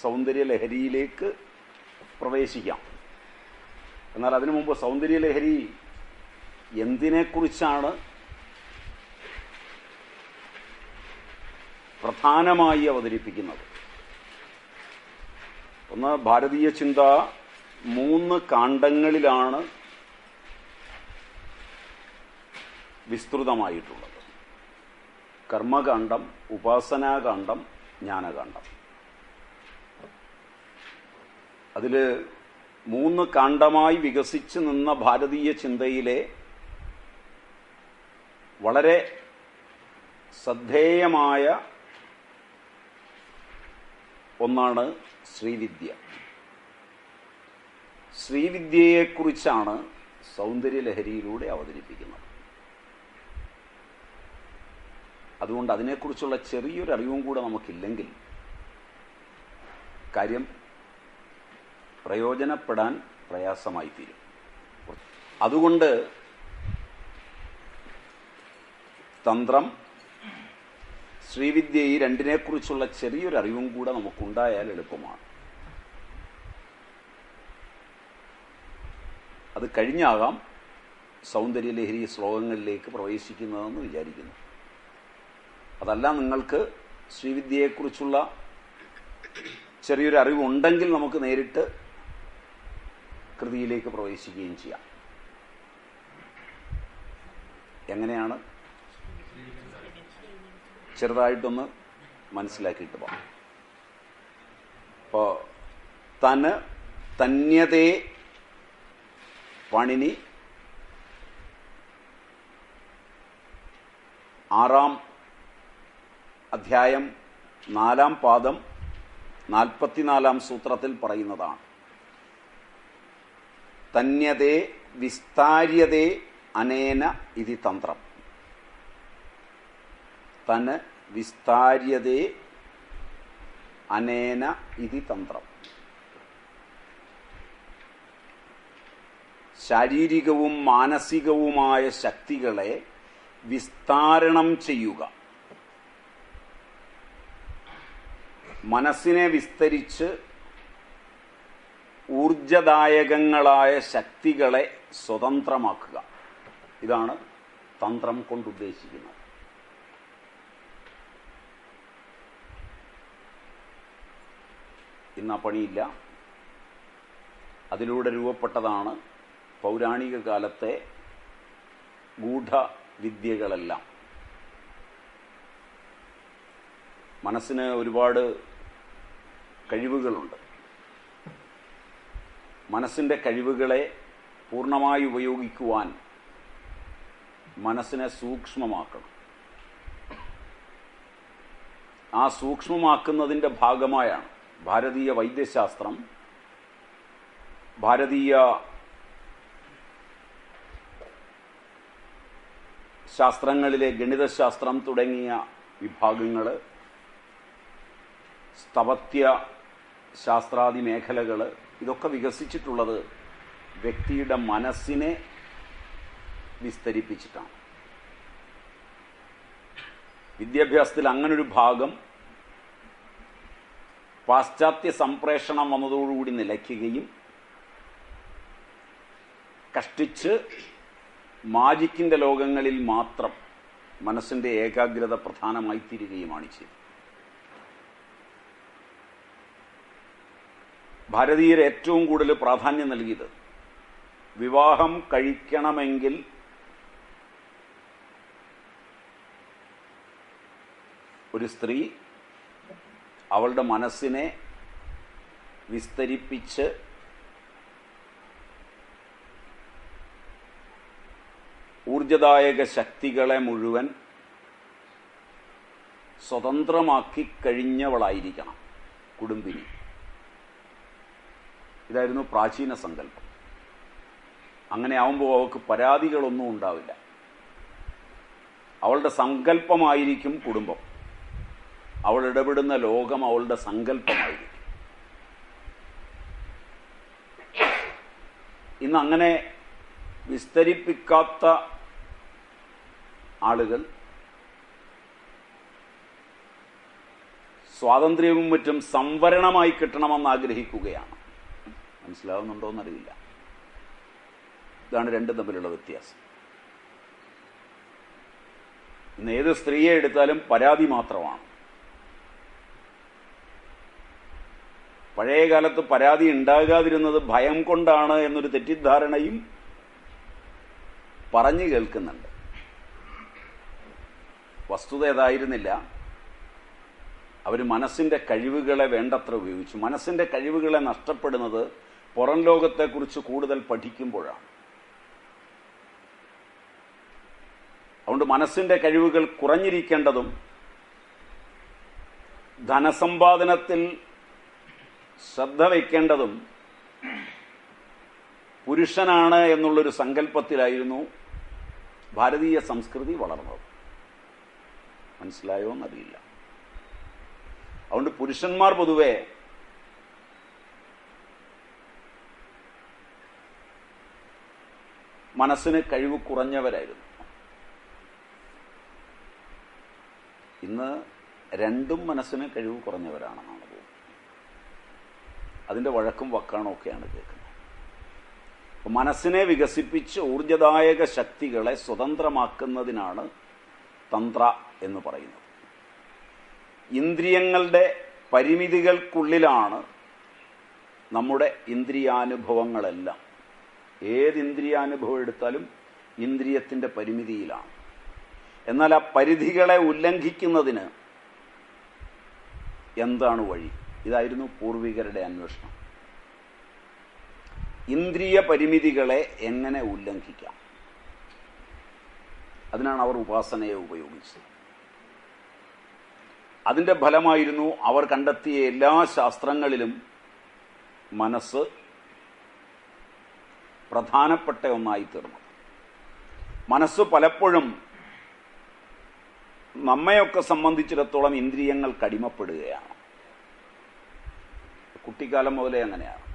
സൗന്ദര്യലഹരിയിലേക്ക് പ്രവേശിക്കാം. എന്നാൽ അതിനു മുമ്പ് സൗന്ദര്യലഹരി എന്തിനെക്കുറിച്ചാണ് പ്രധാനമായി അവതരിപ്പിക്കുന്നത്? ഒന്ന്, ഭാരതീയ ചിന്ത 3 കാണ്ഡങ്ങളിലാണ് വിസ്തൃതമായിട്ടുള്ളത്. കർമ്മകാണ്ഡം, ഉപാസനാകാണ്ഡം, ജ്ഞാനകാണ്ഡം. അതിൽ 3 കാണ്ഡമായി വികസിച്ച് നിന്ന ഭാരതീയ ചിന്തയിലെ വളരെ ശ്രദ്ധേയമായ ഒന്നാണ് ശ്രീവിദ്യ. ശ്രീവിദ്യയെക്കുറിച്ചാണ് സൗന്ദര്യലഹരിയിലൂടെ അവതരിപ്പിക്കുന്നത്. അതുകൊണ്ട് അതിനെക്കുറിച്ചുള്ള ചെറിയൊരു അറിവും കൂടെ നമുക്കില്ലെങ്കിൽ കാര്യം പ്രയോജനപ്പെടാൻ പ്രയാസമായി തീരും. അതുകൊണ്ട് തന്ത്രം, ശ്രീവിദ്യ, ഈ രണ്ടിനെക്കുറിച്ചുള്ള ചെറിയൊരു അറിവും കൂടെ നമുക്കുണ്ടായാൽ എളുപ്പമാണ്. അത് കഴിഞ്ഞാകാം സൗന്ദര്യലഹരി ശ്ലോകങ്ങളിലേക്ക് പ്രവേശിക്കുന്നതെന്ന് വിചാരിക്കുന്നു. അതല്ല, നിങ്ങൾക്ക് ശ്രീവിദ്യയെക്കുറിച്ചുള്ള ചെറിയൊരു അറിവുണ്ടെങ്കിൽ നമുക്ക് നേരിട്ട് കൃതിയിലേക്ക് പ്രവേശിക്കുകയും ചെയ്യാം. എങ്ങനെയാണ്? ചെറുതായിട്ടൊന്ന് മനസ്സിലാക്കിയിട്ട് പോകാം. അപ്പോൾ തന്യതേ പാണിനി 6-ാം അധ്യായം 4-ാം പാദം 44-ാം സൂത്രത്തിൽ പറയുന്നതാണ്. തന്യതേ വിസ്താര്യതേ അനേന ഇതി തന്ത്രം. തന് വിസ്താര്യതേ അനേന ഇതി തന്ത്രം. ശാരീരികവും മാനസികവുമായ ശക്തികളെ വിസ്താരണം ചെയ്യുക. മനസ്സിനെ വിസ്തരിച്ച് ഊർജദായകങ്ങളായ ശക്തികളെ സ്വതന്ത്രമാക്കുക. ഇതാണ് തന്ത്രം കൊണ്ടുദ്ദേശിക്കുന്നത്. ഇന്ന് ആ പണിയില്ല. അതിലൂടെ രൂപപ്പെട്ടതാണ് പൗരാണിക കാലത്തെ ഗൂഢവിദ്യകളെല്ലാം. മനസ്സിന് ഒരുപാട് കഴിവുകളുണ്ട്. മനസ്സിൻ്റെ കഴിവുകളെ പൂർണ്ണമായി ഉപയോഗിക്കുവാൻ മനസ്സിനെ സൂക്ഷ്മമാക്കണം. ആ സൂക്ഷ്മമാക്കുന്നതിൻ്റെ ഭാഗമായാണ് ഭാരതീയ വൈദ്യശാസ്ത്രം, ഭാരതീയ ശാസ്ത്രങ്ങളിലെ ഗണിതശാസ്ത്രം തുടങ്ങിയ വിഭാഗങ്ങൾ, സ്ഥപത്യ ശാസ്ത്രാദി മേഖലകൾ, ഇതൊക്കെ വികസിച്ചിട്ടുള്ളത് വ്യക്തിയുടെ മനസ്സിനെ വിസ്തരിപ്പിച്ചിട്ടാണ്. വിദ്യാഭ്യാസത്തിൽ അങ്ങനൊരു ഭാഗം പാശ്ചാത്യ സംപ്രേഷണം വന്നതോടുകൂടി നിലയ്ക്കുകയും കഷ്ടിച്ച് മാജിക്കിൻ്റെ ലോകങ്ങളിൽ മാത്രം മനസ്സിൻ്റെ ഏകാഗ്രത പ്രധാനമായി തീരുകയുമാണ് ചെയ്തത്. ഭാരതീയർ ഏറ്റവും കൂടുതൽ പ്രാധാന്യം നൽകിയത് വിവാഹം കഴിക്കണമെങ്കിൽ ഒരു സ്ത്രീ അവളുടെ മനസ്സിനെ വിസ്തരിപ്പിച്ച് ഊർജദായക ശക്തികളെ മുഴുവൻ സ്വതന്ത്രമാക്കി കഴിഞ്ഞവളായിരിക്കണം കുടുംബിനി. ഇതായിരുന്നു പ്രാചീന സങ്കല്പം. അങ്ങനെ ആവുമ്പോൾ അവൾക്ക് പരാതികളൊന്നും ഉണ്ടാവില്ല. അവളുടെ സങ്കല്പമായിരിക്കും കുടുംബം. അവൾ ഇടപെടുന്ന ലോകം അവളുടെ സങ്കല്പമായിരിക്കും. ഇന്ന് അങ്ങനെ വിസ്തരിപ്പിക്കാത്ത ആളുകൾ സ്വാതന്ത്ര്യവും മറ്റും സംവരണമായി കിട്ടണമെന്ന് ആഗ്രഹിക്കുകയാണ്. മനസ്സിലാവുന്നുണ്ടോയെന്നറിയില്ല. ഇതാണ് രണ്ടും തമ്മിലുള്ള വ്യത്യാസം. ഇന്ന് ഏത് സ്ത്രീയെ എടുത്താലും പരാതി മാത്രമാണ്. പഴയ കാലത്ത് പരാതി ഉണ്ടാകാതിരുന്നത് ഭയം കൊണ്ടാണ് എന്നൊരു തെറ്റിദ്ധാരണയും പറഞ്ഞു കേൾക്കുന്നുണ്ട്. വസ്തുത ഏതായിരുന്നില്ല. അവർ മനസ്സിന്റെ കഴിവുകളെ വേണ്ടത്ര ഉപയോഗിച്ചു. മനസ്സിന്റെ കഴിവുകളെ നഷ്ടപ്പെടുന്നത് പുറം ലോകത്തെക്കുറിച്ച് കൂടുതൽ പഠിക്കുമ്പോഴാണ്. അതുകൊണ്ട് മനസ്സിന്റെ കഴിവുകൾ കുറഞ്ഞിരിക്കേണ്ടതും ധനസമ്പാദനത്തിൽ ശ്രദ്ധ വയ്ക്കേണ്ടതും പുരുഷനാണ് എന്നുള്ളൊരു സങ്കല്പത്തിലായിരുന്നു ഭാരതീയ സംസ്കൃതി വളർന്നത്. മനസ്സിലായോ എന്നറിയില്ല. അതുകൊണ്ട് പുരുഷന്മാർ പൊതുവെ മനസ്സിന് കഴിവ് കുറഞ്ഞവരായിരുന്നു. ഇന്ന് രണ്ടും മനസ്സിന് കഴിവ് കുറഞ്ഞവരാണെന്നാണ് തോന്നുന്നത്. അതിൻ്റെ വഴക്കും വക്കാണോ ഒക്കെയാണ് കേൾക്കുന്നത്. അപ്പം മനസ്സിനെ വികസിപ്പിച്ച് ഊർജദായക ശക്തികളെ സ്വതന്ത്രമാക്കുന്നതിനാണ് തന്ത്ര എന്ന് പറയുന്നത്. ഇന്ദ്രിയങ്ങളുടെ പരിമിതികൾക്കുള്ളിലാണ് നമ്മുടെ ഇന്ദ്രിയാനുഭവങ്ങളെല്ലാം. ഏത് ഇന്ദ്രിയാനുഭവം എടുത്താലും ഇന്ദ്രിയത്തിൻ്റെ പരിമിതിയിലാണ്. എന്നാൽ ആ പരിധികളെ ഉല്ലംഘിക്കുന്നതിന് എന്താണ് വഴി? ഇതായിരുന്നു പൂർവികരുടെ അന്വേഷണം. ഇന്ദ്രിയ പരിമിതികളെ എങ്ങനെ ഉല്ലംഘിക്കാം? അതിനാണ് അവർ ഉപാസനയെ ഉപയോഗിച്ചത്. അതിൻ്റെ ഫലമായിരുന്നു അവർ കണ്ടെത്തിയ എല്ലാ ശാസ്ത്രങ്ങളിലും മനസ്സ് പ്രധാനപ്പെട്ട ഒന്നായി തീർന്നു. മനസ്സ് പലപ്പോഴും നമ്മയൊക്കെ സംബന്ധിച്ചിടത്തോളം ഇന്ദ്രിയങ്ങൾക്ക് അടിമപ്പെടുകയാണ്. കുട്ടിക്കാലം മുതലേ അങ്ങനെയാണ്.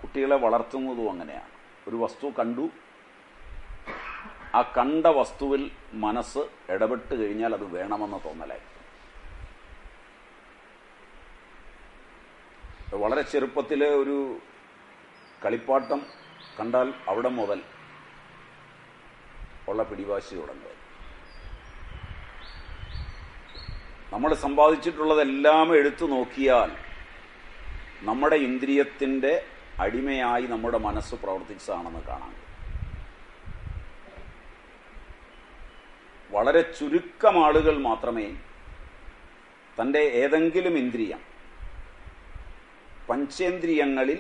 കുട്ടികളെ വളർത്തുന്നതും അങ്ങനെയാണ്. ഒരു വസ്തു കണ്ടു, ആ കണ്ട വസ്തുവിൽ മനസ്സ് ഇടപെട്ട് കഴിഞ്ഞാൽ അത് വേണമെന്ന് തോന്നലായി. വളരെ ചെറുപ്പത്തിൽ ഒരു കളിപ്പാട്ടം കണ്ടാൽ അവിടെ മുതൽ ഉള്ള പിടിവാശി തുടങ്ങുക. നമ്മൾ സമ്പാദിച്ചിട്ടുള്ളതെല്ലാം എടുത്തു നോക്കിയാൽ നമ്മുടെ ഇന്ദ്രിയത്തിൻ്റെ അടിമയായി നമ്മുടെ മനസ്സ് പ്രവർത്തിച്ചതാണെന്ന് കാണാൻ. വളരെ ചുരുക്കം ആളുകൾ മാത്രമേ തൻ്റെ ഏതെങ്കിലും ഇന്ദ്രിയം, പഞ്ചേന്ദ്രിയങ്ങളിൽ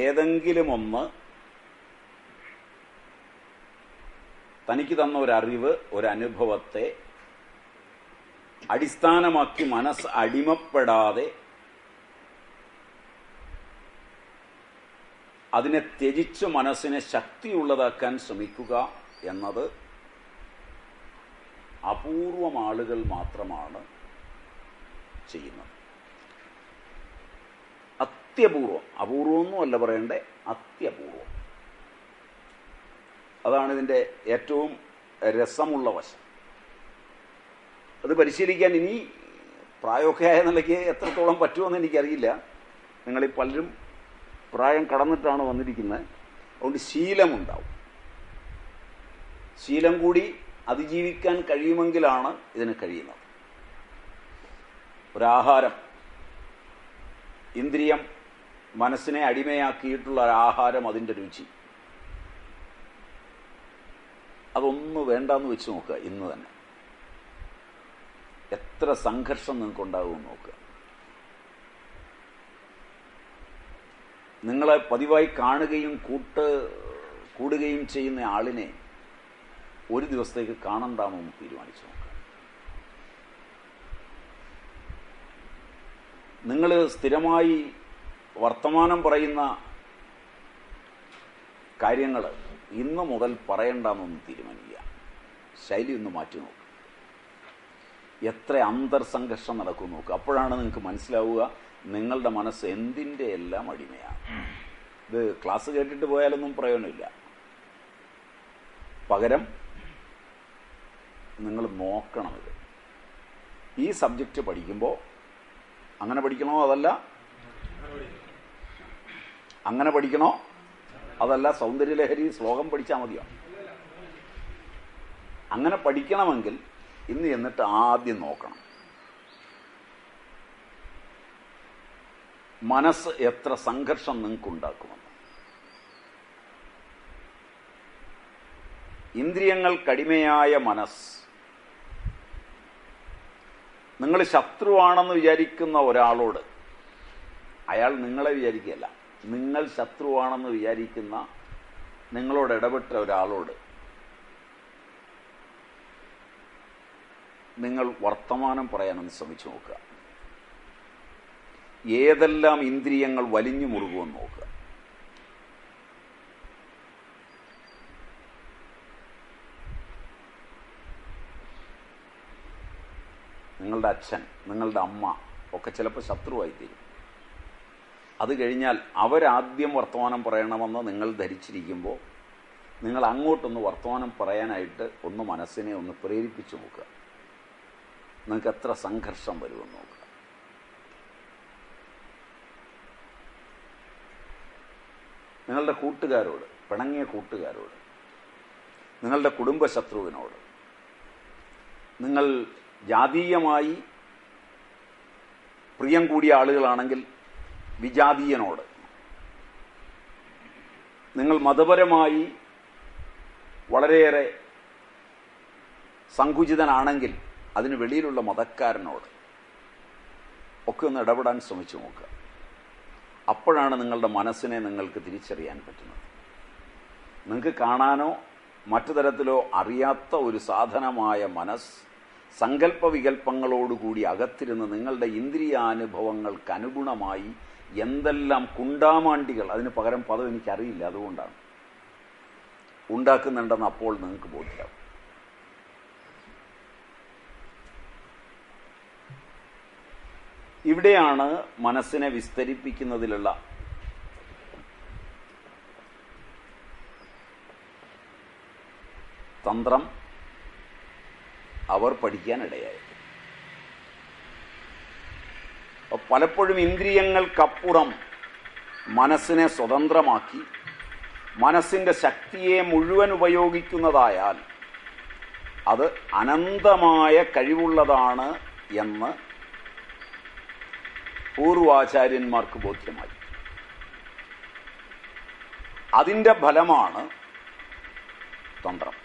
ഏതെങ്കിലും ഒന്ന് തനിക്ക് തന്ന ഒരറിവ്, ഒരനുഭവത്തെ അടിസ്ഥാനമാക്കി മനസ്സ് അടിമപ്പെടാതെ അതിനെ ത്യജിച്ച് മനസ്സിനെ ശക്തിയുള്ളതാക്കാൻ ശ്രമിക്കുക എന്നത് അപൂർവം ആളുകൾ മാത്രമാണ് ചെയ്യുന്നത്. അത്യപൂർവം. അപൂർവമൊന്നും അല്ല പറയണ്ടേ, അത്യപൂർവം. അതാണ് ഇതിൻ്റെ ഏറ്റവും രസമുള്ള വശം. അത് പരിശീലിക്കാൻ ഇനി പ്രായമൊക്കെയായ നിലയ്ക്ക് എത്രത്തോളം പറ്റുമെന്ന് എനിക്കറിയില്ല. നിങ്ങളിൽ പലരും പ്രായം കടന്നിട്ടാണ് വന്നിരിക്കുന്നത്. അതുകൊണ്ട് ശീലമുണ്ടാവും. ശീലം കൂടി അതിജീവിക്കാൻ കഴിയുമെങ്കിലാണ് ഇതിന് കഴിയുന്നത്. ഒരാഹാരം, ഇന്ദ്രിയം മനസ്സിനെ അടിമയാക്കിയിട്ടുള്ള ഒരാഹാരം, അതിൻ്റെ രുചി, അതൊന്ന് വേണ്ടാന്ന് വെച്ച് നോക്കുക. ഇന്ന് തന്നെ എത്ര സംഘർഷം നിങ്ങൾക്കുണ്ടാകുമെന്ന് നോക്കുക. നിങ്ങളെ പതിവായി കാണുകയും കൂടുകയും ചെയ്യുന്ന ആളിനെ ഒരു ദിവസത്തേക്ക് കാണണ്ടാമെന്ന് തീരുമാനിച്ചു നോക്കുക. നിങ്ങൾ സ്ഥിരമായി വർത്തമാനം പറയുന്ന കാര്യങ്ങൾ ഇന്ന് മുതൽ പറയണ്ടെന്നൊന്ന് തീരുമാനിക്കുക. ശൈലി ഒന്ന് മാറ്റി നോക്കുക. എത്ര അന്തർസംഘർഷം നടക്കും നോക്കുക. അപ്പോഴാണ് നിങ്ങൾക്ക് മനസ്സിലാവുക നിങ്ങളുടെ മനസ്സ് എന്തിൻ്റെ എല്ലാം അടിമയാണ്. ഇത് ക്ലാസ് കേട്ടിട്ട് പോയാലൊന്നും പ്രയോജനമില്ല. പകരം നിങ്ങൾ നോക്കണം. ഇത് ഈ സബ്ജക്റ്റ് പഠിക്കുമ്പോൾ അങ്ങനെ പഠിക്കണോ അതല്ല അങ്ങനെ പഠിക്കണോ അതല്ല സൗന്ദര്യലഹരി ശ്ലോകം പഠിച്ചാൽ മതിയോ? അങ്ങനെ പഠിക്കണമെങ്കിൽ ഇന്ന് എന്നിട്ട് ആദ്യം നോക്കണം മനസ്സ് എത്ര സംഘർഷം നിങ്ങൾക്കുണ്ടാക്കുമെന്ന്. ഇന്ദ്രിയങ്ങൾ കടിമയായ മനസ്സ്, നിങ്ങൾ ശത്രുവാണെന്ന് വിചാരിക്കുന്ന ഒരാളോട്, അയാൾ നിങ്ങളെ വിചാരിക്കുകയല്ല, നിങ്ങൾ ശത്രുവാണെന്ന് വിചാരിക്കുന്ന നിങ്ങളോട് ഇടപെട്ട ഒരാളോട് നിങ്ങൾ വർത്തമാനം പറയാനൊന്ന് ശ്രമിച്ചു നോക്കുക. ഏതെല്ലാം ഇന്ദ്രിയങ്ങൾ വലിഞ്ഞു മുറുകുമെന്ന് നോക്കുക. നിങ്ങളുടെ അച്ഛൻ, നിങ്ങളുടെ അമ്മ ഒക്കെ ചിലപ്പോൾ ശത്രുവായിത്തീരും. അത് കഴിഞ്ഞാൽ അവരാദ്യം വർത്തമാനം പറയണമെന്ന് നിങ്ങൾ ധരിച്ചിരിക്കുമ്പോൾ നിങ്ങൾ അങ്ങോട്ടൊന്ന് വർത്തമാനം പറയാനായിട്ട് ഒന്ന് മനസ്സിനെ ഒന്ന് പ്രേരിപ്പിച്ചു നോക്കുക. നിങ്ങൾക്ക് എത്ര സംഘർഷം വരുമെന്ന് നോക്കുക. നിങ്ങളുടെ കൂട്ടുകാരോട്, പിണങ്ങിയ കൂട്ടുകാരോട്, നിങ്ങളുടെ കുടുംബശത്രുവിനോട്, നിങ്ങൾ ജാതീയമായി പ്രിയം കൂടിയ ആളുകളാണെങ്കിൽ വിജാതീയനോട്, നിങ്ങൾ മതപരമായി വളരെയേറെ സങ്കുചിതനാണെങ്കിൽ അതിന് വെളിയിലുള്ള മതക്കാരനോട് ഒക്കെ ഒന്ന് ഇടപെടാൻ ശ്രമിച്ചു നോക്കുക. അപ്പോഴാണ് നിങ്ങളുടെ മനസ്സിനെ നിങ്ങൾക്ക് തിരിച്ചറിയാൻ പറ്റുന്നത്. നിങ്ങൾക്ക് കാണാനോ മറ്റു തരത്തിലോ അറിയാത്ത ഒരു സാധനമായ മനസ്സ് സങ്കല്പവികല്പങ്ങളോടുകൂടി അകത്തിരുന്ന് നിങ്ങളുടെ ഇന്ദ്രിയാനുഭവങ്ങൾക്ക് അനുഗുണമായി എന്തെല്ലാം കുണ്ടാമാണ്ടികൾ, അതിന് പകരം പദം എനിക്കറിയില്ല, അതുകൊണ്ടാണ്, ഉണ്ടാക്കുന്നുണ്ടെന്ന് അപ്പോൾ നിങ്ങൾക്ക് ബോധ്യമാവും. ഇവിടെയാണ് മനസ്സിനെ വിസ്തരിപ്പിക്കുന്നതിലുള്ള തന്ത്രം അവർ പഠിക്കാനിടയായത്. പലപ്പോഴും ഇന്ദ്രിയങ്ങൾക്കപ്പുറം മനസ്സിനെ സ്വതന്ത്രമാക്കി മനസ്സിൻ്റെ ശക്തിയെ മുഴുവൻ ഉപയോഗിക്കുന്നതായാൽ അത് അനന്തമായ കഴിവുള്ളതാണ് എന്ന് പൂർവാചാര്യന്മാർക്ക് ബോധ്യമായി. അതിൻ്റെ ഫലമാണ് തന്ത്രം.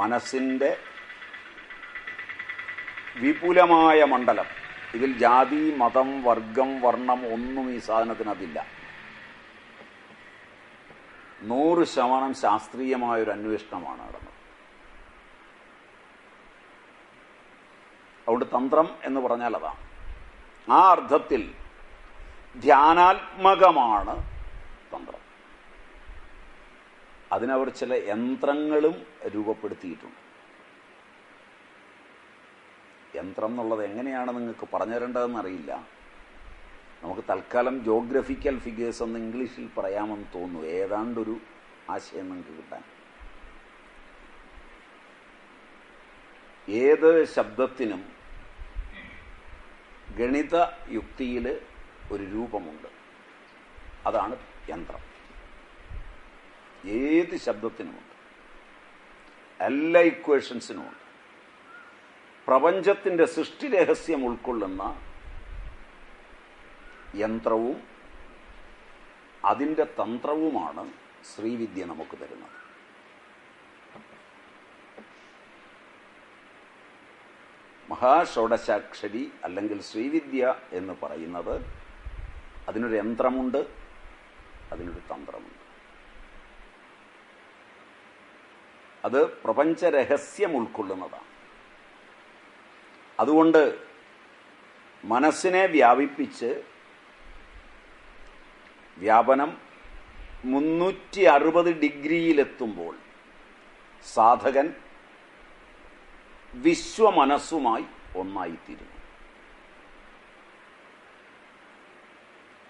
മനസ്സിൻ്റെ വിപുലമായ മണ്ഡലം. ഇതിൽ ജാതി, മതം, വർഗം, വർണ്ണം ഒന്നും ഈ സാധനത്തിനതില്ല. 100% ശാസ്ത്രീയമായൊരു അന്വേഷണമാണ് നടന്നത്. അതുകൊണ്ട് തന്ത്രം എന്ന് പറഞ്ഞാൽ അതാണ്. ആ അർത്ഥത്തിൽ ധ്യാനാത്മകമാണ് തന്ത്രം. അതിനവർ ചില യന്ത്രങ്ങളും രൂപപ്പെടുത്തിയിട്ടുണ്ട്. യന്ത്രം എന്നുള്ളത് എങ്ങനെയാണ് നിങ്ങൾക്ക് പറഞ്ഞു തരേണ്ടതെന്നറിയില്ല. നമുക്ക് തൽക്കാലം ജോഗ്രഫിക്കൽ ഫിഗേഴ്സ് എന്ന് ഇംഗ്ലീഷിൽ പറയാമെന്ന് തോന്നുന്നു, ഏതാണ്ടൊരു ആശയം നിങ്ങൾക്ക് കിട്ടാൻ. ഏത് ശബ്ദത്തിനും ഗണിത യുക്തിയിൽ ഒരു രൂപമുണ്ട്, അതാണ് യന്ത്രം. ഏത് ശബ്ദത്തിനുമുണ്ട്, എല്ലാ ഇക്വേഷൻസിനുമുണ്ട്. പ്രപഞ്ചത്തിൻ്റെ സൃഷ്ടി രഹസ്യം ഉൾക്കൊള്ളുന്ന യന്ത്രവും അതിൻ്റെ തന്ത്രവുമാണ് ശ്രീവിദ്യ നമുക്ക് തരുന്നത്. മഹാഷോഡശാക്ഷരി അല്ലെങ്കിൽ ശ്രീവിദ്യ എന്ന് പറയുന്നത് അതിനൊരു യന്ത്രമുണ്ട്, അതിനൊരു തന്ത്രമുണ്ട്. അത് പ്രപഞ്ചരഹസ്യം ഉൾക്കൊള്ളുന്നതാണ്. അതുകൊണ്ട് മനസ്സിനെ വ്യാപിപ്പിച്ച് വ്യാപനം 360 ഡിഗ്രിയിലെത്തുമ്പോൾ സാധകൻ വിശ്വമനസ്സുമായി ഒന്നായിത്തീരുന്നു.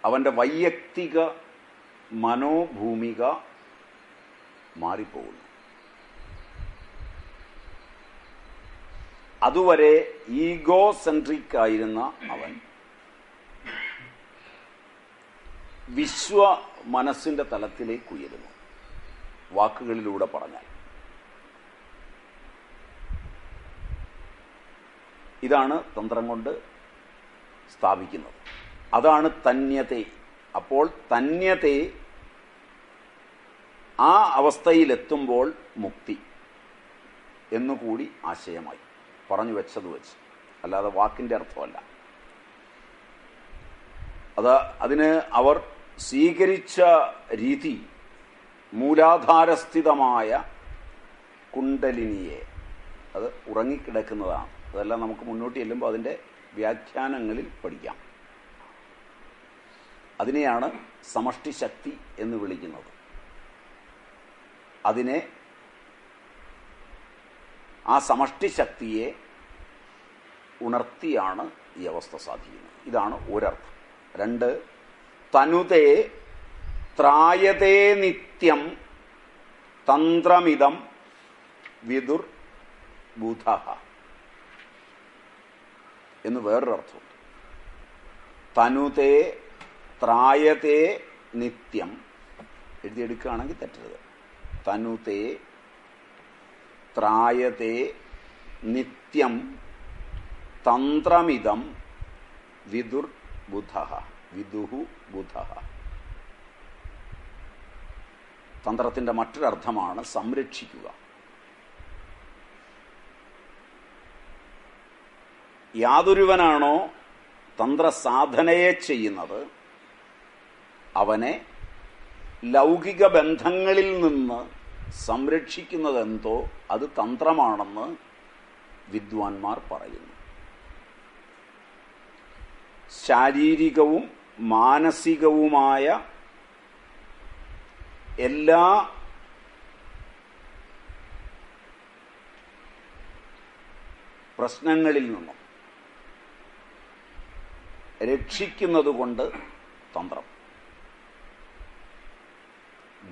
അവൻ്റെ വൈയക്തിക മനോഭൂമിക മാറിപ്പോകുന്നു. അതുവരെ ഈഗോ സെൻട്രിക് ആയിരുന്ന അവൻ വിശ്വ മനസ്സിന്റെ തലത്തിലേക്ക് ഉയരുന്നു. വാക്കുകളിലൂടെ പറഞ്ഞാൽ ഇതാണ് തന്ത്രം കൊണ്ട് സ്ഥാപിക്കുന്നത്. അതാണ് തന്യതേ. അപ്പോൾ തന്യതേ ആ അവസ്ഥയിലെത്തുമ്പോൾ മുക്തി എന്നുകൂടി ആശയമായി പറഞ്ഞു വെച്ചത് വെച്ച്, അല്ലാതെ വാക്കിൻ്റെ അർത്ഥമല്ല. അതിന് അവർ സ്വീകരിച്ച രീതി മൂലാധാരസ്ഥിതമായ കുണ്ടലിനിയെ, അത് ഉറങ്ങിക്കിടക്കുന്നതാണ്. അതെല്ലാം നമുക്ക് മുന്നോട്ട് ചെല്ലുമ്പോൾ അതിൻ്റെ വ്യാഖ്യാനങ്ങളിൽ പഠിക്കാം. അതിനെയാണ് സമഷ്ടി ശക്തി എന്ന് വിളിക്കുന്നത്. അതിനെ, ആ സമഷ്ടി ശക്തിയെ ഉണർത്തിയാണ് ഈ അവസ്ഥ സാധിക്കുന്നത്. ഇതാണ് ഒരർത്ഥം. 2, തനുതേ ത്രായതേ നിത്യം തന്ത്രമിതം വിദുർ ബുധഃ എന്ന് വേറൊരർത്ഥമുണ്ട്. തനുതേ ത്രായതേ നിത്യം, എഴുതിയെടുക്കുകയാണെങ്കിൽ തെറ്റരുത്. തനുതേ ത്രായതേ നിത്യം തന്ത്രമിതം വിദുർ ബുധഃ, വിദുഹു ബുധഃ. തന്ത്രത്തിന്റെ മറ്റൊരർത്ഥമാണ് സംരക്ഷിക്കുക. യാതൊരുവനാണോ തന്ത്രസാധനയെ ചെയ്യുന്നത് അവനെ ലൗകിക ബന്ധങ്ങളിൽ നിന്ന് സംരക്ഷിക്കുന്നതെന്തോ അത് തന്ത്രമാണെന്ന് വിദ്വാൻമാർ പറയുന്നു. ശാരീരികവും മാനസികവുമായ എല്ലാ പ്രശ്നങ്ങളിൽ നിന്നും രക്ഷിക്കുന്നതുകൊണ്ട് തന്ത്രം.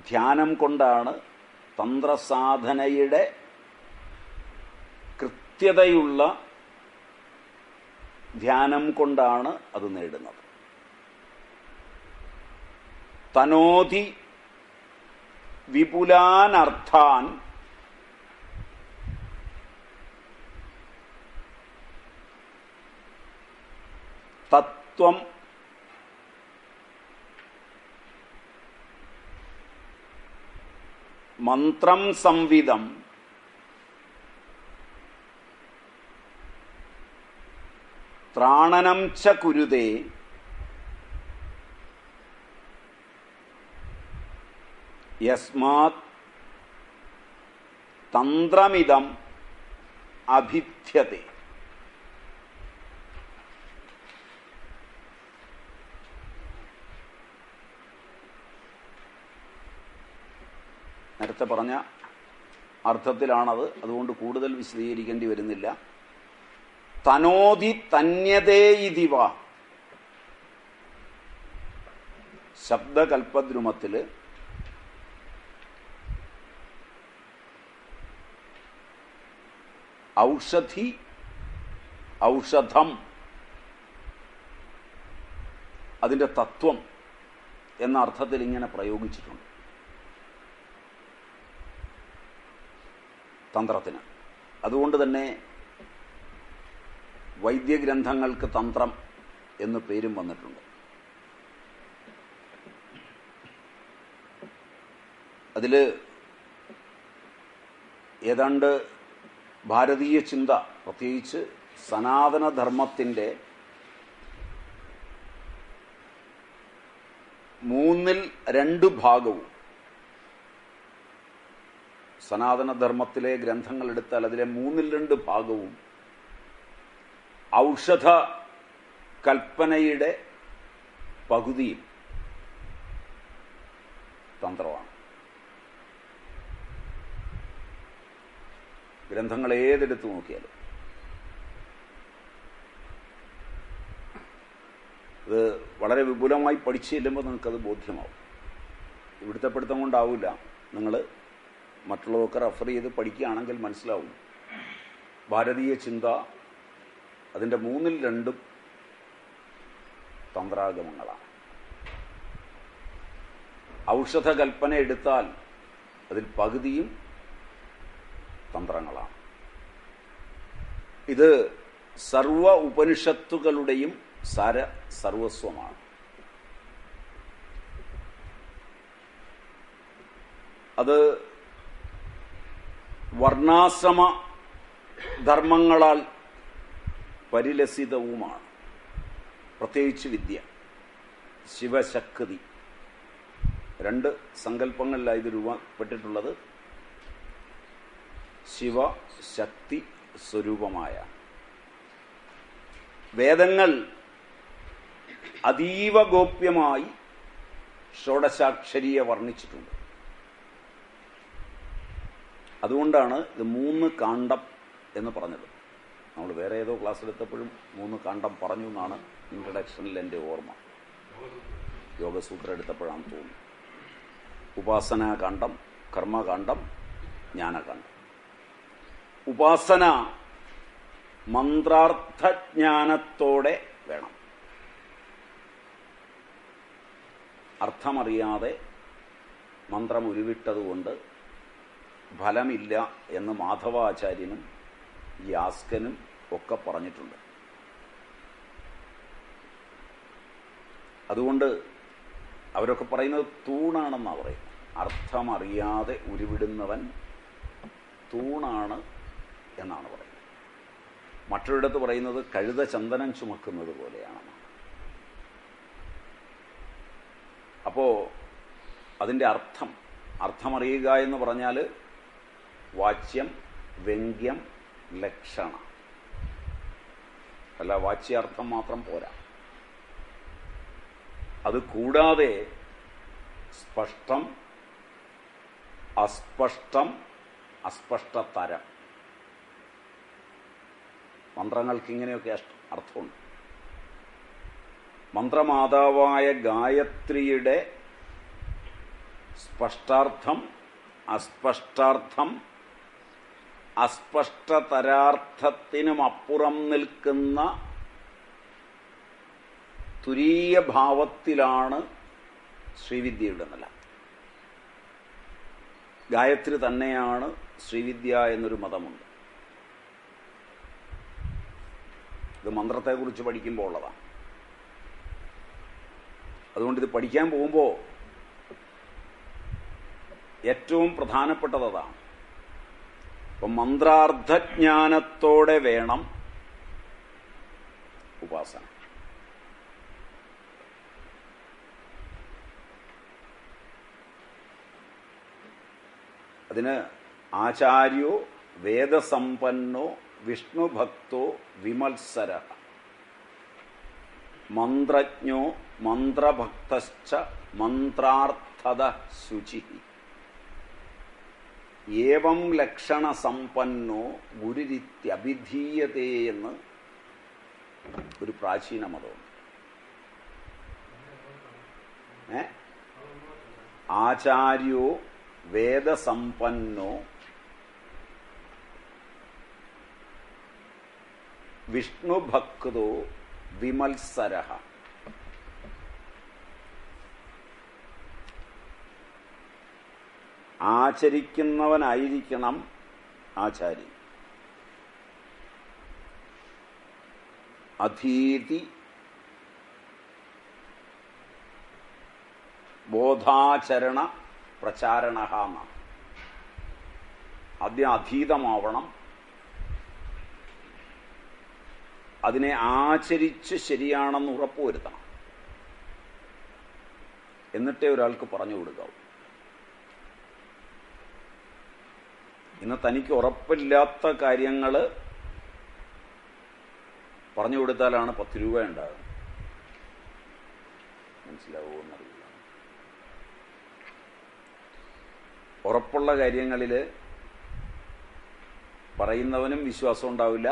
ധ്യാനം കൊണ്ടാണ് തന്ത്രസാധനയുടെ കൃത്യതയുള്ള ധ്യാനം കൊണ്ടാണ് അത് നേടുന്നത്. തനോതി വിപുലാനർത്ഥാൻ തത്വം മന്ത്രം സംവിദം ത്രാണനം ച കുരുതേ യസ്മാത് തന്ത്രമിദം അഭിധ്യതേ. നേരത്തെ പറഞ്ഞ അർത്ഥത്തിലാണത്, അതുകൊണ്ട് കൂടുതൽ വിശദീകരിക്കേണ്ടി വരുന്നില്ല. തനോതി തന്യതേ ഇതിവ ശബ്ദകൽപ്പദ്രുമത്തില് ഔഷധി, ഔഷധം, അതിൻ്റെ തത്വം എന്ന അർത്ഥത്തിൽ ഇങ്ങനെ പ്രയോഗിച്ചിട്ടുണ്ട് തന്ത്രത്തിന്. അതുകൊണ്ട് തന്നെ വൈദ്യഗ്രന്ഥങ്ങൾക്ക് തന്ത്രം എന്ന് പേരും വന്നിട്ടുണ്ട്. അതിൽ ഏതാണ്ട് ഭാരതീയ ചിന്ത, പ്രത്യേകിച്ച് സനാതനധർമ്മത്തിൻ്റെ 2/3 ഭാഗവും, സനാതനധർമ്മത്തിലെ ഗ്രന്ഥങ്ങൾ എടുത്താൽ അതിലെ 2/3 ഭാഗവും ഔഷധ കൽപ്പനയുടെ പകുതിയും തന്ത്രമാണ്. ഗ്രന്ഥങ്ങൾ ഏതെടുത്ത് നോക്കിയാലും അത് വളരെ വിപുലമായി പഠിച്ചു ചെല്ലുമ്പോൾ നിങ്ങൾക്കത് ബോധ്യമാവും. ഇവിടുത്തെ പഠിത്തം കൊണ്ടാവില്ല, നിങ്ങൾ മറ്റുള്ളതൊക്കെ റെഫർ ചെയ്ത് പഠിക്കുകയാണെങ്കിൽ മനസ്സിലാവും. ഭാരതീയ ചിന്ത അതിൻ്റെ 2/3 തന്ത്രാഗമങ്ങളാണ്. ഔഷധകൽപ്പന എടുത്താൽ അതിൽ പകുതിയും തന്ത്രങ്ങളാണ്. ഇത് സർവ ഉപനിഷത്തുകളുടെയും സർവസ്വമാണ്. അത് വർണ്ണാശ്രമ ധർമ്മങ്ങളാൽ പരിലസിതവുമാണ്. പ്രത്യേകിച്ച് വിദ്യ, ശിവശക്തി, 2 സങ്കല്പങ്ങളിലായി ഇത് രൂപപ്പെട്ടിട്ടുള്ളത്. ശിവശക്തി സ്വരൂപമായ വേദങ്ങൾ അതീവ ഗോപ്യമായി ഷോഡശാക്ഷരിയെ വർണ്ണിച്ചിട്ടുണ്ട്. അതുകൊണ്ടാണ് ഇത് 3 കാണ്ഡം എന്ന് പറഞ്ഞത്. നമ്മൾ വേറെ ഏതോ ക്ലാസ് എടുത്തപ്പോഴും 3 കാണ്ഡം പറഞ്ഞു എന്നാണ് ഇൻട്രഡക്ഷനിൽ എൻ്റെ ഓർമ്മ. യോഗസൂത്രം എടുത്തപ്പോഴാണ് തോന്നുന്നു. ഉപാസനാകാന്ഡം, കർമ്മകാന്ഡം, ജ്ഞാനകാന്ഡം. ഉപാസന മന്ത്രാർത്ഥജ്ഞാനത്തോടെ വേണം. അർത്ഥമറിയാതെ മന്ത്രം ഉരുവിട്ടതുകൊണ്ട് ഫലമില്ല എന്ന് മാധവാചാര്യനും യാസ്കനും ഒക്കെ പറഞ്ഞിട്ടുണ്ട്. അതുകൊണ്ട് അവരൊക്കെ പറയുന്നത് തൂണാണെന്നാണ് പറയുന്നത്. അർത്ഥമറിയാതെ ഉരുവിടുന്നവൻ തൂണാണ് എന്നാണ് പറയുന്നത്. മറ്റൊരിടത്ത് പറയുന്നത് കഴുത ചന്ദനം ചുമക്കുന്നത് പോലെയാണെന്നാണ്. അപ്പോൾ അതിൻ്റെ അർത്ഥമറിയുക എന്ന് പറഞ്ഞാൽ വാച്യം, വ്യംഗ്യം, ലക്ഷണ. അല്ല, വാച്യാർത്ഥം മാത്രം പോരാ. അത് കൂടാതെ സ്പഷ്ടം, അസ്പഷ്ടം, അസ്പഷ്ടതരം. മന്ത്രങ്ങൾക്ക് ഇങ്ങനെയൊക്കെ അർത്ഥമുണ്ട്. മന്ത്രമാതാവായ ഗായത്രിയുടെ സ്പഷ്ടാർത്ഥം, അസ്പഷ്ടാർത്ഥം, അസ്പഷ്ടതരാർത്ഥത്തിനും അപ്പുറം നിൽക്കുന്ന തുരീയ ഭാവത്തിലാണ് ശ്രീവിദ്യയുടെ നില. ഗായത്രി തന്നെയാണ് ശ്രീവിദ്യ എന്നൊരു മതമുണ്ട്. ഇത് മന്ത്രത്തെക്കുറിച്ച് പഠിക്കുമ്പോൾ ഉള്ളതാണ്. അതുകൊണ്ട് ഇത് പഠിക്കാൻ പോകുമ്പോൾ ഏറ്റവും പ്രധാനപ്പെട്ടത് അതാണ്. അപ്പം മന്ത്രാർത്ഥജ്ഞാനത്തോടെ വേണം ഉപാസന. അതിന് ആചാര്യോ വേദസമ്പന്നോ വിഷ്ണുഭക്തോ വിമത്സര, മന്ത്രജ്ഞോ മന്ത്രഭക്തശ്ച മന്ത്രാർത്ഥത ശുചി, ഏവം ലക്ഷണസമ്പന്നോ ഗുരുരിത്യഭിധീയതേ എന്ന് ഒരു പ്രാചീന മതമുണ്ട്. ആചാര്യോ വേദസമ്പന്നോ വിഷ്ണുഭക്തോ വിമത്സര. ആചരിക്കുന്നവനായിരിക്കണം ആചാര്യൻ. അധീതി ബോധാചരണ പ്രചാരണ എന്നാണ്. ആദ്യം അധീതമാവണം, അതിനെ ആചരിച്ച് ശരിയാണെന്ന് ഉറപ്പുവരുത്തണം, എന്നിട്ടേ ഒരാൾക്ക് പറഞ്ഞു കൊടുക്കാവൂ. ഇന്ന് തനിക്ക് ഉറപ്പില്ലാത്ത കാര്യങ്ങൾ പറഞ്ഞു കൊടുത്താലാണ് 10 രൂപ ഉണ്ടാകുന്നത്. മനസ്സിലാവുമെന്നറിയില്ല. ഉറപ്പുള്ള കാര്യങ്ങളിൽ പറയുന്നവനും വിശ്വാസം ഉണ്ടാവില്ല,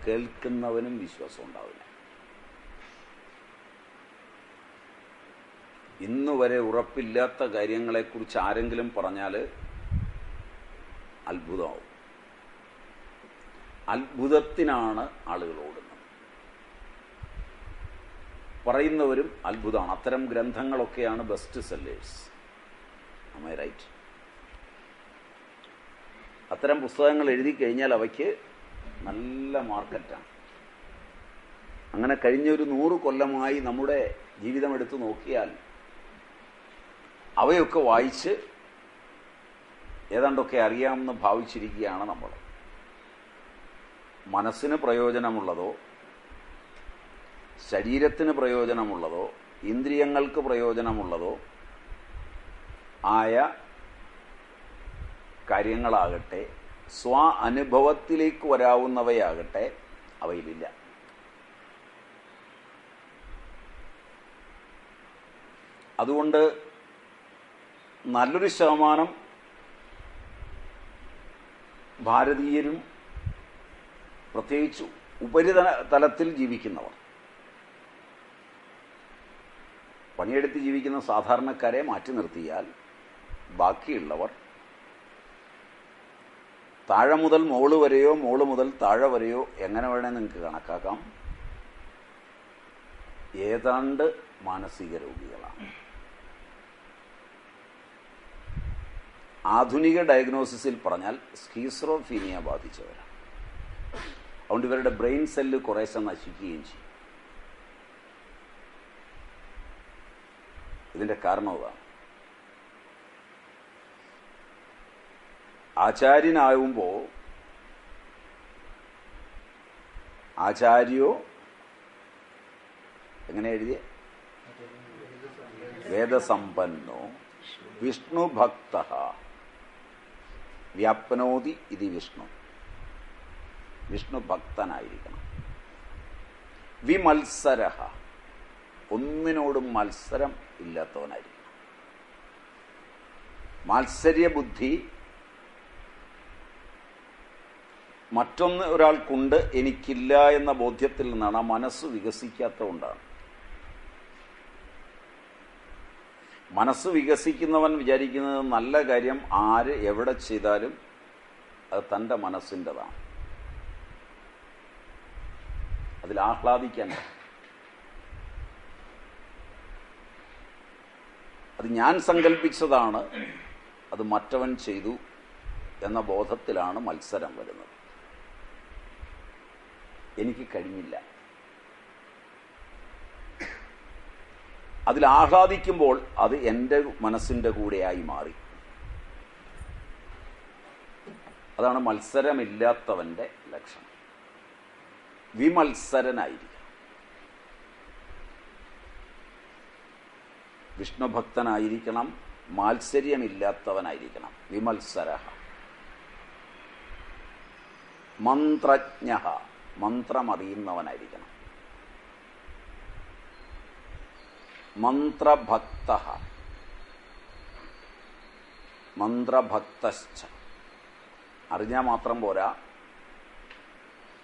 കേൾക്കുന്നവനും വിശ്വാസം ഉണ്ടാവില്ല. ഇന്നുവരെ ഉറപ്പില്ലാത്ത കാര്യങ്ങളെക്കുറിച്ച് ആരെങ്കിലും പറഞ്ഞാൽ അത്ഭുതമാവും. അത്ഭുതത്തിനാണ് ആളുകൾ ഓടുന്നത്. പറയുന്നവരും അത്ഭുതമാണ്. അത്തരം ഗ്രന്ഥങ്ങളൊക്കെയാണ് best sellers. Am I right? അത്തരം പുസ്തകങ്ങൾ എഴുതി കഴിഞ്ഞാൽ അവയ്ക്ക് നല്ല മാർക്കറ്റാണ്. അങ്ങനെ കഴിഞ്ഞ ഒരു 100 കൊല്ലമായി നമ്മുടെ ജീവിതം എടുത്തു നോക്കിയാൽ അവയൊക്കെ വായിച്ച് ഏതാണ്ടൊക്കെ അറിയാമെന്ന് ഭാവിച്ചിരിക്കുകയാണ് നമ്മൾ. മനസ്സിന് പ്രയോജനമുള്ളതോ ശരീരത്തിന് പ്രയോജനമുള്ളതോ ഇന്ദ്രിയങ്ങൾക്ക് പ്രയോജനമുള്ളതോ ആയ കാര്യങ്ങളാകട്ടെ സ്വ അനുഭവത്തിലേക്ക് വരാവുന്നവയാകട്ടെ അവയിലില്ല. അതുകൊണ്ട് നല്ലൊരു ശതമാനം ഭാരതീയരും പ്രത്യേകിച്ച് ഉപരിതലത്തിൽ ജീവിക്കുന്നവർ, പണിയെടുത്ത് ജീവിക്കുന്ന സാധാരണക്കാരെ മാറ്റി നിർത്തിയാൽ ബാക്കിയുള്ളവർ താഴെ മുതൽ മോള് വരെയോ മോള് മുതൽ താഴെ വരെയോ എങ്ങനെ വേണേൽ നിങ്ങൾക്ക് കണക്കാക്കാം, ഏതാണ്ട് മാനസിക രോഗികളാണ്. ആധുനിക ഡയഗ്നോസിസിൽ പറഞ്ഞാൽ സ്കീസ്രോഫീനിയ ബാധിച്ചവരാണ്. അതുകൊണ്ട് ഇവരുടെ ബ്രെയിൻ സെല്ല് കുറേശ്ശെ നശിക്കുകയും ചെയ്യും. ഇതിൻ്റെ കാരണം അതാണ്. ആചാര്യനാകുമ്പോൾ ആചാര്യോ എങ്ങനെ എഴുതിയ വേദസമ്പന്നോ വിഷ്ണുഭക്ത വ്യാപ്നോതി ഇതി വിഷ്ണു. വിഷ്ണു ഭക്തനായിരിക്കണം. വിമത്സര, ഒന്നിനോടും മത്സരം ഇല്ലാത്തവനായിരിക്കണം. മാത്സര്യബുദ്ധി മറ്റൊന്ന് ഒരാൾക്കുണ്ട് എനിക്കില്ല എന്ന ബോധ്യത്തിൽ നിന്നാണ്. ആ മനസ്സ് വികസിക്കാത്തതുകൊണ്ടാണ്. മനസ്സ് വികസിക്കുന്നവൻ വിചാരിക്കുന്നത് നല്ല കാര്യം ആര് എവിടെ ചെയ്താലും അത് തൻ്റെ മനസ്സിൻ്റെതാണ്, അതിൽ ആഹ്ലാദിക്കാൻ. അത് ഞാൻ സങ്കല്പിച്ചതാണ്, അത് മറ്റവൻ ചെയ്തു എന്ന ബോധത്തിലാണ് മത്സരം വരുന്നത്. എനിക്ക് കഴിഞ്ഞില്ല. അതിൽ ആഹ്ലാദിക്കുമ്പോൾ അത് എൻ്റെ മനസ്സിൻ്റെ കൂടെയായി മാറി. അതാണ് മത്സരമില്ലാത്തവൻ്റെ ലക്ഷണം. വിമത്സരനായിരിക്കണം. വിഷ്ണുഭക്തനായിരിക്കണം. മാത്സര്യമില്ലാത്തവനായിരിക്കണം. വിമത്സര. മന്ത്രജ്ഞ, മന്ത്രമറിയുന്നവനായിരിക്കണം. മന്ത്രഭക്ത, മന്ത്രഭക്തശ്ച. അറിഞ്ഞാൽ മാത്രം പോരാ,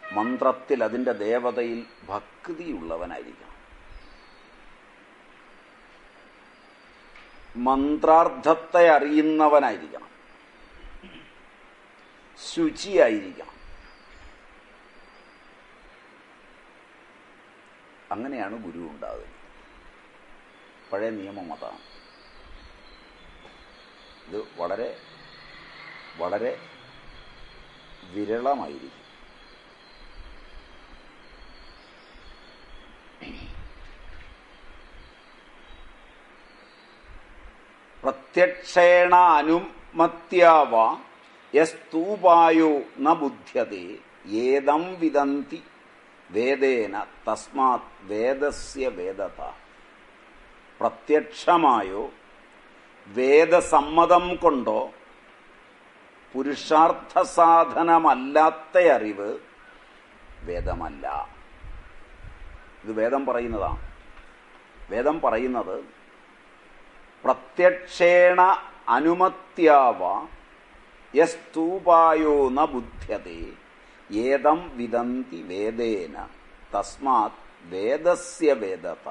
മന്ത്രത്തിൽ അതിൻ്റെ ദേവതയിൽ ഭക്തിയുള്ളവനായിരിക്കണം. മന്ത്രാർത്ഥത്തെ അറിയുന്നവനായിരിക്കണം. ശുചിയായിരിക്കണം. അങ്ങനെയാണ് ഗുരു ഉണ്ടാകുന്നത്. പഴയ നിയമം അതാണ്. ഇത് വളരെ വളരെ വിരളമായിരിക്കും. പ്രത്യക്ഷേണ അനുമത്യാവ യസ്തൂപായോ ന ബുദ്ധ്യതേ ഏതം വിദന്തി വേദേന തസ്മാത് വേദസ്യ വേദത. പ്രത്യക്ഷമായോ വേദസമ്മതം കൊണ്ടോ പുരുഷാർത്ഥ സാധനമല്ലാത്ത അറിവ് വേദമല്ല. ഇത് വേദം പറയുന്നതാണ്. വേദം പറയുന്നത് പ്രത്യക്ഷേണ അനുമത്യാവ യസ്തൂപായോ ന ബുദ്ധ്യതേ ഏതം വിദന്തി വേദേന തസ്മാത് വേദസ്യ വേദത.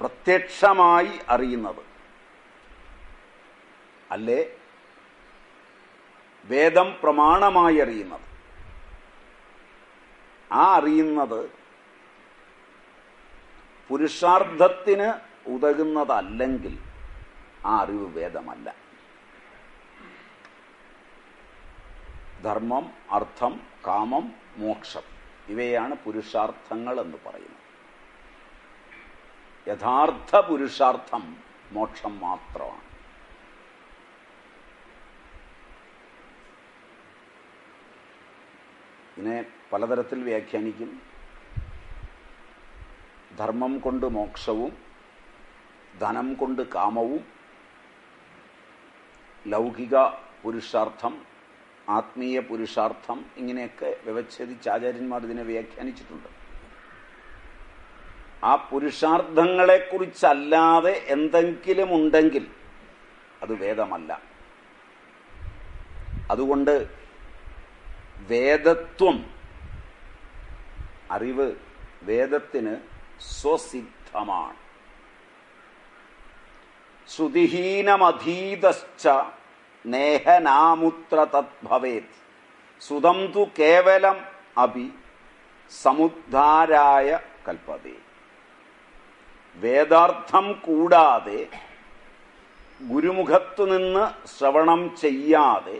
പ്രത്യക്ഷമായി അറിയുന്നത്. അല്ലേ വേദം പ്രമാണമായി അറിയുന്നത്. ആ അറിയുന്നത് പുരുഷാർത്ഥത്തിന് ഉതകുന്നതല്ലെങ്കിൽ ആ അറിവ് വേദമല്ല. ധർമ്മം, അർത്ഥം, കാമം, മോക്ഷം ഇവയാണ് പുരുഷാർത്ഥങ്ങൾ എന്ന് പറയുന്നത്. യഥാർത്ഥ പുരുഷാർത്ഥം മോക്ഷം മാത്രമാണ്. ഇതിനെ പലതരത്തിൽ വ്യാഖ്യാനിക്കും. ധർമ്മം കൊണ്ട് മോക്ഷവും, ധനം കൊണ്ട് കാമവും, ലൗകിക പുരുഷാർത്ഥം, ആത്മീയ പുരുഷാർത്ഥം, ഇങ്ങനെയൊക്കെ വ്യവച്ഛേദിച്ച് ആചാര്യന്മാർ ഇതിനെ വ്യാഖ്യാനിച്ചിട്ടുണ്ട്. ആ പുരുഷാർത്ഥങ്ങളെക്കുറിച്ചല്ലാതെ എന്തെങ്കിലും ഉണ്ടെങ്കിൽ അത് വേദമല്ല. അതുകൊണ്ട് വേദത്വം, അറിവ് വേദത്തിന് സ്വസിദ്ധമാണ്. ശ്രുതിഹീനമധീതശ്ച നേഹനാമുത്ര തദ്ഭവേത് സുതം തു കേവലം അപി സമുദ്ധാരായ കൽപ്പതേ. വേദാർത്ഥം കൂടാതെ ഗുരുമുഖത്തു നിന്ന് ശ്രവണം ചെയ്യാതെ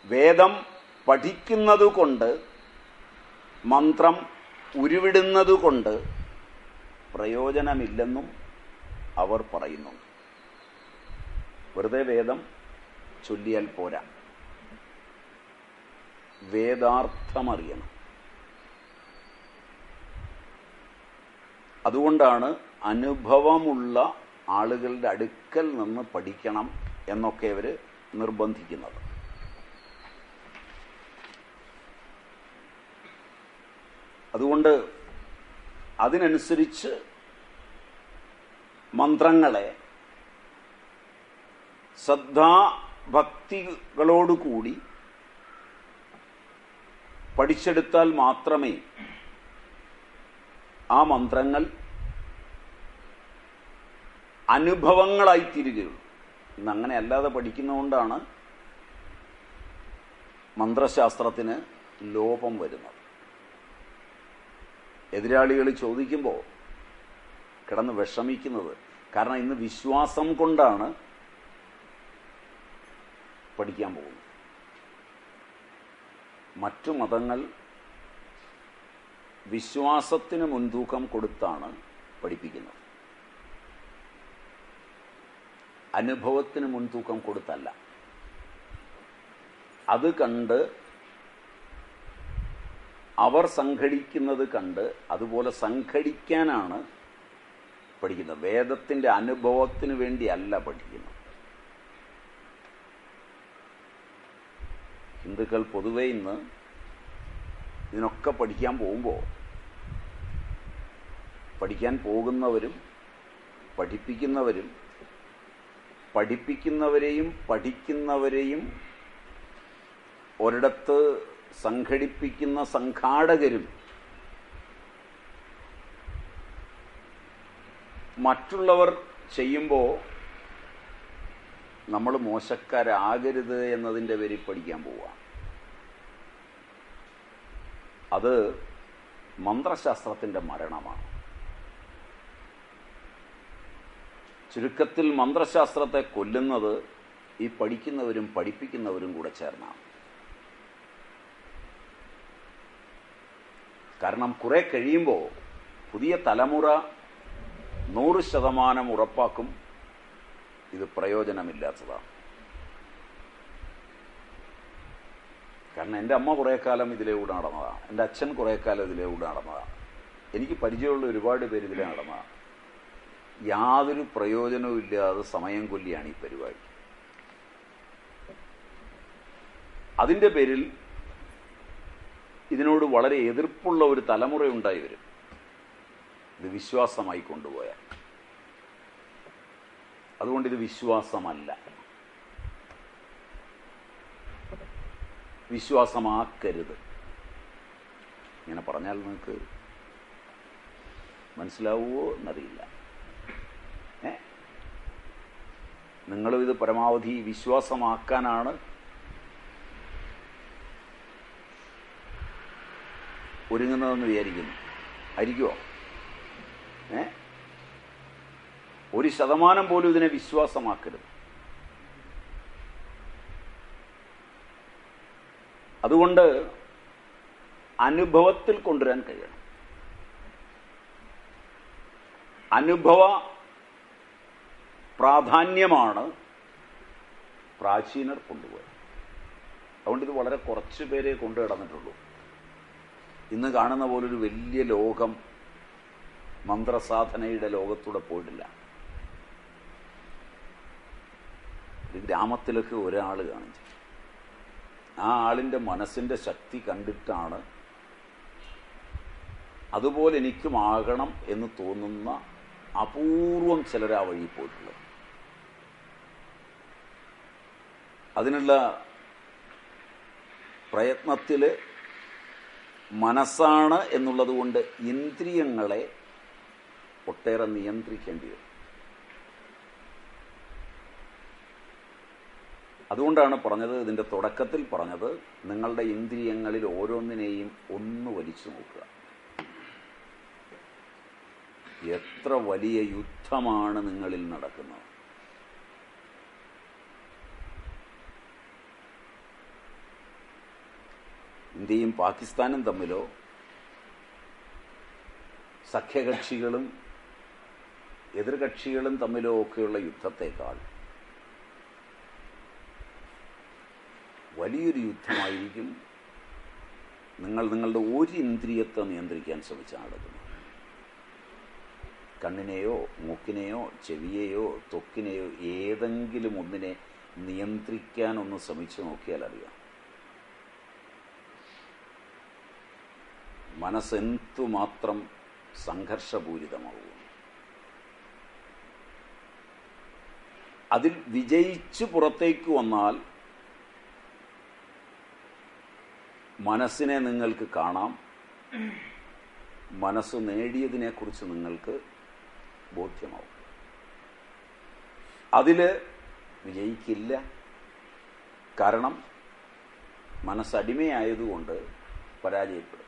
വേദം പഠിക്കുന്നതുകൊണ്ട്, മന്ത്രം ഉരുവിടുന്നതുകൊണ്ട് പ്രയോജനമില്ലെന്നും അവർ പറയുന്നുണ്ട്. വെറുതെ വേദം ചൊല്ലിയാൽ പോരാ, വേദാർത്ഥമറിയണം. അതുകൊണ്ടാണ് അനുഭവമുള്ള ആളുകളുടെ അടുക്കൽ നിന്ന് പഠിക്കണം എന്നൊക്കെ അവർ നിർബന്ധിക്കുന്നത്. അതുകൊണ്ട് അതിനനുസരിച്ച് മന്ത്രങ്ങളെ ശ്രദ്ധാഭക്തികളോടുകൂടി പഠിച്ചെടുത്താൽ മാത്രമേ ആ മന്ത്രങ്ങൾ അനുഭവങ്ങളായിത്തീരുകയുള്ളൂ. ഇന്നങ്ങനെ അല്ലാതെ പഠിക്കുന്നതുകൊണ്ടാണ് മന്ത്രശാസ്ത്രത്തിന് ലോപം വരുന്നത്. എതിരാളികൾ ചോദിക്കുമ്പോൾ കിടന്ന് വിഷമിക്കുന്നത് കാരണം ഇന്ന് വിശ്വാസം കൊണ്ടാണ് പഠിക്കാൻ പോകുന്നത്. മറ്റു മതങ്ങൾ വിശ്വാസത്തിന് മുൻതൂക്കം കൊടുത്താണ് പഠിപ്പിക്കുന്നത്, അനുഭവത്തിന് മുൻതൂക്കം കൊടുത്തല്ല. അത് കണ്ട് അവർ സംഘടിക്കുന്നത് കണ്ട് അതുപോലെ സംഘടിക്കാനാണ് പഠിക്കുന്നത്. വേദത്തിൻ്റെ അനുഭവത്തിന് വേണ്ടിയല്ല പഠിക്കുന്നത്. ഹിന്ദുക്കൾ പൊതുവെ ഇന്ന് ഇതിനൊക്കെ പഠിക്കാൻ പോകുമ്പോൾ പഠിക്കാൻ പോകുന്നവരും പഠിപ്പിക്കുന്നവരെയും പഠിക്കുന്നവരെയും ഒരിടത്ത് സംഘടിപ്പിക്കുന്ന സംഘാടകരും മറ്റുള്ളവർ ചെയ്യുമ്പോൾ നമ്മൾ മോശക്കാരാകരുത് എന്നതിൻ്റെ പേരിൽ പഠിക്കാൻ പോവുക. അത് മന്ത്രശാസ്ത്രത്തിൻ്റെ മരണമാണ്. ചുരുക്കത്തിൽ മന്ത്രശാസ്ത്രത്തെ കൊല്ലുന്നത് ഈ പഠിക്കുന്നവരും പഠിപ്പിക്കുന്നവരും കൂടെ ചേർന്നാണ്. കാരണം കുറെ കഴിയുമ്പോൾ പുതിയ തലമുറ 100% ഉറപ്പാക്കും ഇത് പ്രയോജനമില്ലാത്തതാണ്. കാരണം എൻ്റെ അമ്മ കുറേ കാലം ഇതിലൂടെ നടന്നതാണ്, എൻ്റെ അച്ഛൻ കുറേ കാലം ഇതിലൂടെ നടന്നതാണ്, എനിക്ക് പരിചയമുള്ള ഒരുപാട് പേര് ഇതിലെ നടന്നതാണ്. യാതൊരു പ്രയോജനവും ഇല്ലാതെ സമയം കൊല്ലിയാണ് ഈ പരിപാടി. അതിൻ്റെ പേരിൽ ഇതിനോട് വളരെ എതിർപ്പുള്ള ഒരു തലമുറ ഉണ്ടായി വരും, ഇത് വിശ്വാസമായി കൊണ്ടുപോയാൽ. അതുകൊണ്ട് ഇത് വിശ്വാസമല്ല, വിശ്വാസമാക്കരുത്. ഇങ്ങനെ പറഞ്ഞാൽ നിങ്ങൾക്ക് മനസ്സിലാവുമോ എന്നറിയില്ല. നിങ്ങളും ഇത് പരമാവധി വിശ്വാസമാക്കാനാണ് ഒരുങ്ങുന്നതെന്ന് വിചാരിക്കുന്നു. ആയിരിക്കുമോ? 1% പോലും ഇതിനെ വിശ്വാസമാക്കരുത്. അതുകൊണ്ട് അനുഭവത്തിൽ കൊണ്ടുവരാൻ കഴിയണം. അനുഭവ പ്രാധാന്യമാണ് പ്രാചീനർ കൊണ്ടുപോയത്. അതുകൊണ്ട് ഇത് വളരെ കുറച്ച് പേരെ കൊണ്ടു കിടന്നിട്ടുള്ളൂ. ഇന്ന് കാണുന്ന പോലൊരു വലിയ ലോകം മന്ത്രസാധനയുടെ ലോകത്തൂടെ പോയിട്ടില്ല. ഒരു ഗ്രാമത്തിലൊക്കെ ഒരാൾ കാണിച്ചു, ആ ആളിൻ്റെ മനസ്സിൻ്റെ ശക്തി കണ്ടിട്ടാണ് അതുപോലെ എനിക്കുമാകണം എന്ന് തോന്നുന്ന അപൂർവം ചിലർ ആ വഴി പോയിട്ടുള്ളത്. അതിനുള്ള പ്രയത്നത്തിൽ മനസ്സാണ് എന്നുള്ളത് കൊണ്ട് ഇന്ദ്രിയങ്ങളെ ഒട്ടേറെ നിയന്ത്രിക്കേണ്ടി വരും. അതുകൊണ്ടാണ് പറഞ്ഞത്, ഇതിൻ്റെ തുടക്കത്തിൽ പറഞ്ഞത്, നിങ്ങളുടെ ഇന്ദ്രിയങ്ങളിൽ ഓരോന്നിനെയും ഒന്ന് വലിച്ചു നോക്കുക. എത്ര വലിയ യുദ്ധമാണ് നിങ്ങളിൽ നടക്കുന്നത്. ഇന്ത്യയും പാകിസ്ഥാനും തമ്മിലോ സഖ്യകക്ഷികളും എതിർകക്ഷികളും തമ്മിലോ ഒക്കെയുള്ള യുദ്ധത്തേക്കാൾ വലിയൊരു യുദ്ധമായിരിക്കും നിങ്ങളുടെ ഒരു ഇന്ദ്രിയത്തെ നിയന്ത്രിക്കാൻ ശ്രമിച്ച നടക്കുന്നത്. കണ്ണിനെയോ മൂക്കിനെയോ ചെവിയെയോ ത്വക്കിനെയോ ഏതെങ്കിലും ഒന്നിനെ നിയന്ത്രിക്കാനൊന്ന് ശ്രമിച്ചു നോക്കിയാൽ അറിയാം മനസ്സെന്തുമാത്രം സംഘർഷപൂരിതമാകും. അതിൽ വിജയിച്ചു പുറത്തേക്ക് വന്നാൽ മനസ്സിനെ നിങ്ങൾക്ക് കാണാം, മനസ്സ് നേടിയതിനെക്കുറിച്ച് നിങ്ങൾക്ക് ബോധ്യമാവും. അതിൽ വിജയിക്കില്ല. കാരണം മനസ്സടിമയായതുകൊണ്ട് പരാജയപ്പെടും.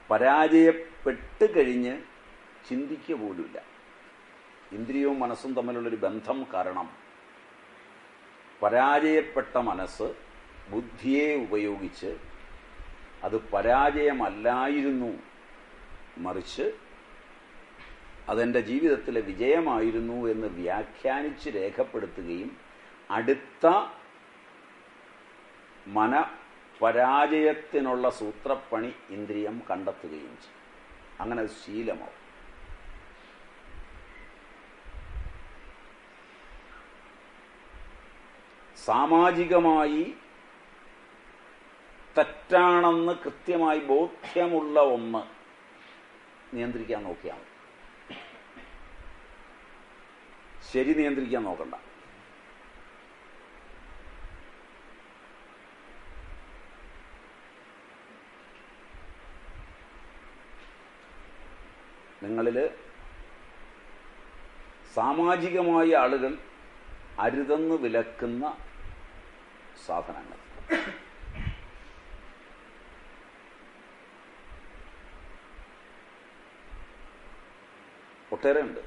പരാജയപ്പെട്ട് കഴിഞ്ഞ് ചിന്തിക്കുക പോലുമില്ല. ഇന്ദ്രിയവും മനസ്സും തമ്മിലുള്ളൊരു ബന്ധം കാരണം പരാജയപ്പെട്ട മനസ്സ് ബുദ്ധിയെ ഉപയോഗിച്ച് അത് പരാജയമല്ലായിരുന്നു, മറിച്ച് അതെൻ്റെ ജീവിതത്തിലെ വിജയമായിരുന്നു എന്ന് വ്യാഖ്യാനിച്ച് രേഖപ്പെടുത്തുകയും അടുത്ത പരാജയത്തിനുള്ള സൂത്രപ്പണി ഇന്ദ്രിയം കണ്ടെത്തുകയും ചെയ്യും. അങ്ങനെ അത് ശീലമാവും. സാമാജികമായി തെറ്റാണെന്ന് കൃത്യമായി ബോധ്യമുള്ള ഒന്ന് നിയന്ത്രിക്കാൻ നോക്കിയാൽ മതി. ശരി നിയന്ത്രിക്കാൻ നോക്കണ്ട. നിങ്ങളിൽ സാമാജികമായ ആളുകൾ അരുതെന്ന് വിലക്കുന്ന സാധനങ്ങൾ, ഒട്ടേറെ ഉണ്ട്.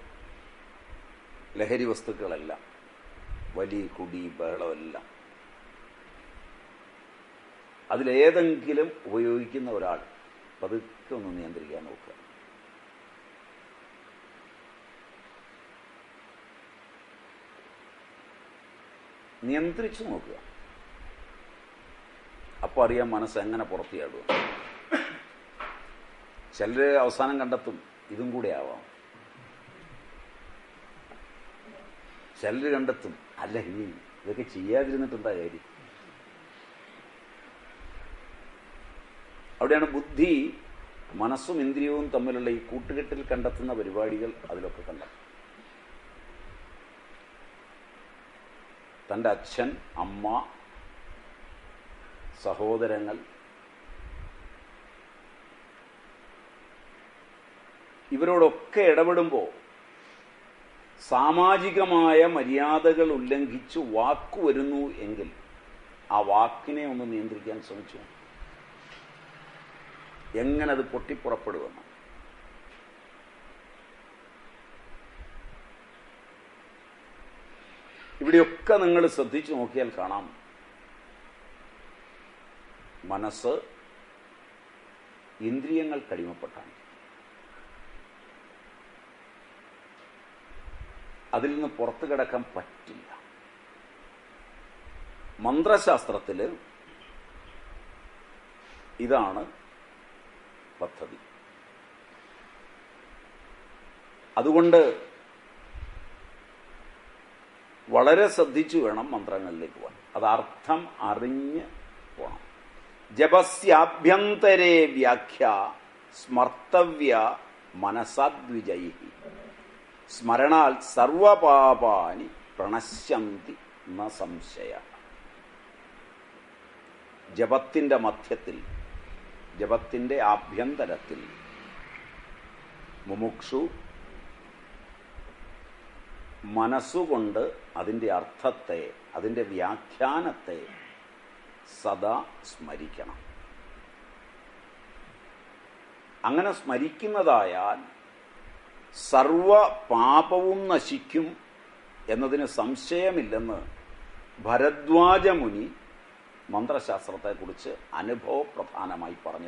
ലഹരി വസ്തുക്കളെല്ലാം, വലിയ കുടി ബഹളമെല്ലാം, അതിലേതെങ്കിലും ഉപയോഗിക്കുന്ന ഒരാൾ പതുക്കെ ഒന്ന് നിയന്ത്രിക്കാൻ നോക്കുക. നിയന്ത്രിച്ചു നോക്കുക. അപ്പോൾ അറിയാം മനസ്സെങ്ങനെ പുറത്തിയാടുക. ചിലർ അവസാനം കണ്ടെത്തും ഇതും കൂടെ ആവാം. ചിലർ കണ്ടെത്തും അല്ല ഇനി ഇതൊക്കെ ചെയ്യാതിരുന്നിട്ടെന്താ കാര്യം. അവിടെയാണ് ബുദ്ധി മനസ്സും ഇന്ദ്രിയവും തമ്മിലുള്ള ഈ കൂട്ടുകെട്ടിൽ കണ്ടെത്തുന്ന പരിപാടികൾ അതിലൊക്കെ കണ്ടെത്തും. തൻ്റെ അച്ഛൻ, അമ്മ, സഹോദരങ്ങൾ ഇവരോടൊക്കെ ഇടപെടുമ്പോൾ സാമാജികമായ മര്യാദകൾ ഉല്ലംഘിച്ച് വാക്ക് വരുന്നു എങ്കിൽ ആ വാക്കിനെ ഒന്ന് നിയന്ത്രിക്കാൻ ശ്രമിച്ചു. എങ്ങനെ അത് പൊട്ടിപ്പുറപ്പെടുമെന്ന്. ഇവിടെയൊക്കെ നിങ്ങൾ ശ്രദ്ധിച്ചു നോക്കിയാൽ കാണാം, മനസ്സ് ഇന്ദ്രിയങ്ങൾ കടിമപ്പെട്ടാണ്. അതിൽ നിന്ന് പുറത്തു കിടക്കാൻ പറ്റില്ല. മന്ത്രശാസ്ത്രത്തിൽ ഇതാണ് പദ്ധതി. അതുകൊണ്ട് വളരെ ശ്രദ്ധിച്ചു വേണം മന്ത്രങ്ങളിലേക്ക് പോകാൻ. അത് അർത്ഥം അറിഞ്ഞ് പോകണം. ജപസ്യാഭ്യന്തരേ വ്യാഖ്യ സ്മർത്തവ്യ മനസാദ്വിജയി സ്മരണാൽ സർവപാപാനി പ്രണശ്യന്തി ന സംശയ. ജപത്തിന്റെ മധ്യത്തിൽ, ജപത്തിന്റെ ആഭ്യന്തരത്തിൽ മുമുക്ഷു മനസ്സുകൊണ്ട് അതിൻ്റെ അർത്ഥത്തെ, അതിൻ്റെ വ്യാഖ്യാനത്തെ സദാ സ്മരിക്കണം. അങ്ങനെ സ്മരിക്കുന്നതായാൽ സർവ പാപവും നശിക്കും എന്നതിന് സംശയമില്ലെന്ന് ഭരദ്വാജ മുനി മന്ത്രശാസ്ത്രത്തെക്കുറിച്ച് അനുഭവപ്രധാനമായി പറഞ്ഞിട്ടുണ്ട്.